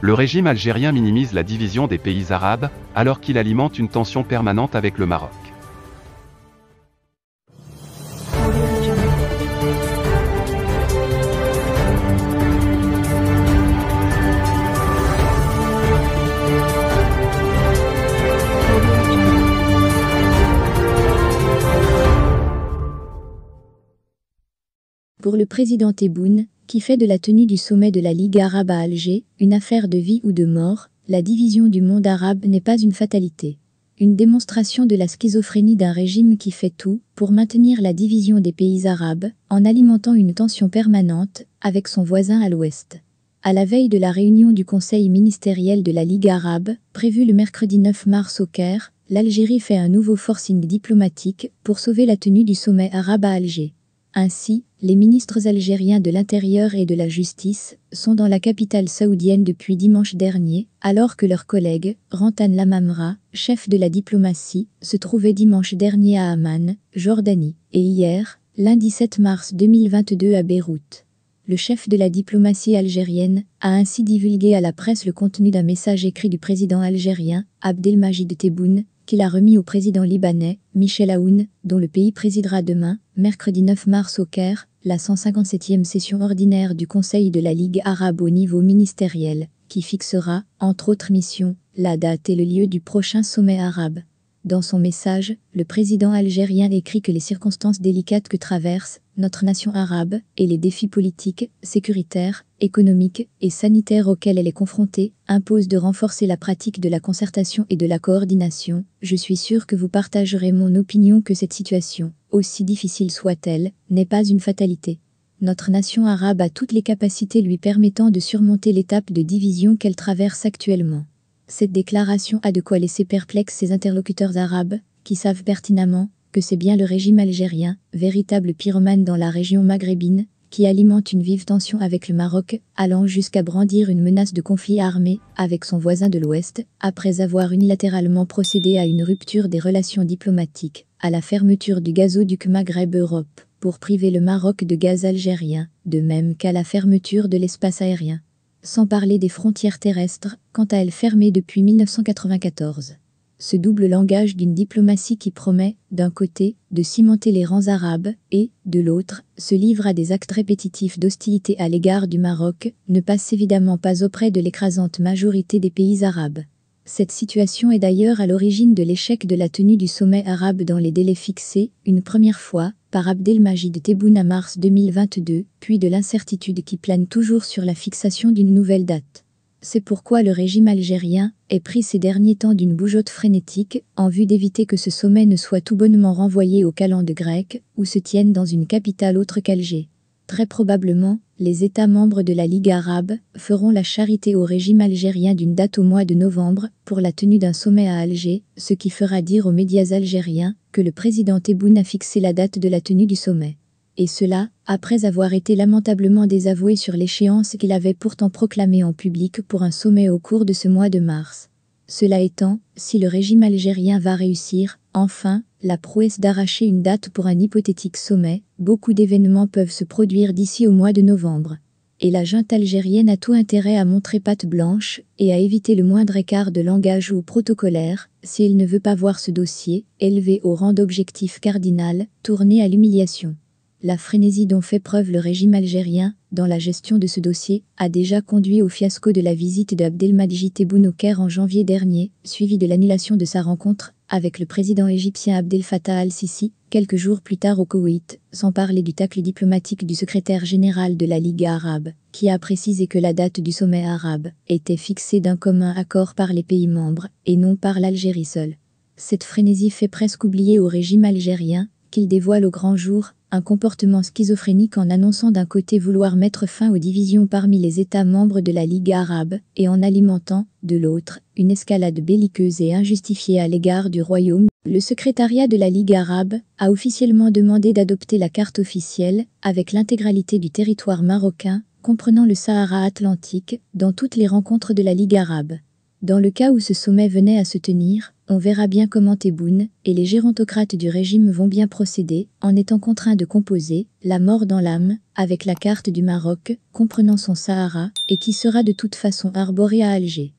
Le régime algérien minimise la division des pays arabes, alors qu'il alimente une tension permanente avec le Maroc. Pour le président Tebboune, qui fait de la tenue du sommet de la Ligue arabe à Alger une affaire de vie ou de mort, la division du monde arabe n'est pas une fatalité. Une démonstration de la schizophrénie d'un régime qui fait tout pour maintenir la division des pays arabes en alimentant une tension permanente avec son voisin à l'ouest. À la veille de la réunion du Conseil ministériel de la Ligue arabe, prévue le mercredi 9 mars au Caire, l'Algérie fait un nouveau forcing diplomatique pour sauver la tenue du sommet arabe à Alger. Ainsi, les ministres algériens de l'Intérieur et de la Justice sont dans la capitale saoudienne depuis dimanche dernier, alors que leur collègue, Rantan Lamamra, chef de la diplomatie, se trouvait dimanche dernier à Amman, Jordanie, et hier, lundi 7 mars 2022 à Beyrouth. Le chef de la diplomatie algérienne a ainsi divulgué à la presse le contenu d'un message écrit du président algérien, Abdelmajid Tebboune, qu'il a remis au président libanais, Michel Aoun, dont le pays présidera demain, mercredi 9 mars au Caire, la 157e session ordinaire du Conseil de la Ligue arabe au niveau ministériel, qui fixera, entre autres missions, la date et le lieu du prochain sommet arabe. Dans son message, le président algérien écrit que les circonstances délicates que traverse notre nation arabe et les défis politiques, sécuritaires, économiques et sanitaires auxquels elle est confrontée imposent de renforcer la pratique de la concertation et de la coordination. Je suis sûr que vous partagerez mon opinion que cette situation, aussi difficile soit-elle, n'est pas une fatalité. Notre nation arabe a toutes les capacités lui permettant de surmonter l'étape de division qu'elle traverse actuellement. Cette déclaration a de quoi laisser perplexes ses interlocuteurs arabes, qui savent pertinemment que c'est bien le régime algérien, véritable pyromane dans la région maghrébine, qui alimente une vive tension avec le Maroc, allant jusqu'à brandir une menace de conflit armé avec son voisin de l'Ouest, après avoir unilatéralement procédé à une rupture des relations diplomatiques, à la fermeture du gazoduc Maghreb-Europe, pour priver le Maroc de gaz algérien, de même qu'à la fermeture de l'espace aérien. Sans parler des frontières terrestres, quant à elles fermées depuis 1994. Ce double langage d'une diplomatie qui promet, d'un côté, de cimenter les rangs arabes et, de l'autre, se livre à des actes répétitifs d'hostilité à l'égard du Maroc, ne passe évidemment pas auprès de l'écrasante majorité des pays arabes. Cette situation est d'ailleurs à l'origine de l'échec de la tenue du sommet arabe dans les délais fixés, une première fois, par Abdelmajid Tebboune à mars 2022, puis de l'incertitude qui plane toujours sur la fixation d'une nouvelle date. C'est pourquoi le régime algérien est pris ces derniers temps d'une bougeotte frénétique en vue d'éviter que ce sommet ne soit tout bonnement renvoyé au calende grec ou se tienne dans une capitale autre qu'Alger. Très probablement, les États membres de la Ligue arabe feront la charité au régime algérien d'une date au mois de novembre pour la tenue d'un sommet à Alger, ce qui fera dire aux médias algériens que le président Tebboune a fixé la date de la tenue du sommet. Et cela, après avoir été lamentablement désavoué sur l'échéance qu'il avait pourtant proclamée en public pour un sommet au cours de ce mois de mars. Cela étant, si le régime algérien va réussir, enfin, la prouesse d'arracher une date pour un hypothétique sommet, beaucoup d'événements peuvent se produire d'ici au mois de novembre. Et la junte algérienne a tout intérêt à montrer patte blanche et à éviter le moindre écart de langage ou protocolaire, si elle ne veut pas voir ce dossier, élevé au rang d'objectif cardinal, tourné à l'humiliation. La frénésie dont fait preuve le régime algérien dans la gestion de ce dossier a déjà conduit au fiasco de la visite d'Abdelmajid Tebboune au Caire en janvier dernier, suivi de l'annulation de sa rencontre avec le président égyptien Abdel Fattah al-Sisi, quelques jours plus tard au Koweït, sans parler du tacle diplomatique du secrétaire général de la Ligue arabe, qui a précisé que la date du sommet arabe était fixée d'un commun accord par les pays membres et non par l'Algérie seule. Cette frénésie fait presque oublier au régime algérien qu'il dévoile au grand jour un comportement schizophrénique en annonçant d'un côté vouloir mettre fin aux divisions parmi les États membres de la Ligue arabe et en alimentant, de l'autre, une escalade belliqueuse et injustifiée à l'égard du royaume. Le secrétariat de la Ligue arabe a officiellement demandé d'adopter la carte officielle, avec l'intégralité du territoire marocain, comprenant le Sahara atlantique, dans toutes les rencontres de la Ligue arabe. Dans le cas où ce sommet venait à se tenir, on verra bien comment Tebboune et les gérontocrates du régime vont bien procéder, en étant contraints de composer, la mort dans l'âme, avec la carte du Maroc, comprenant son Sahara, et qui sera de toute façon arborée à Alger.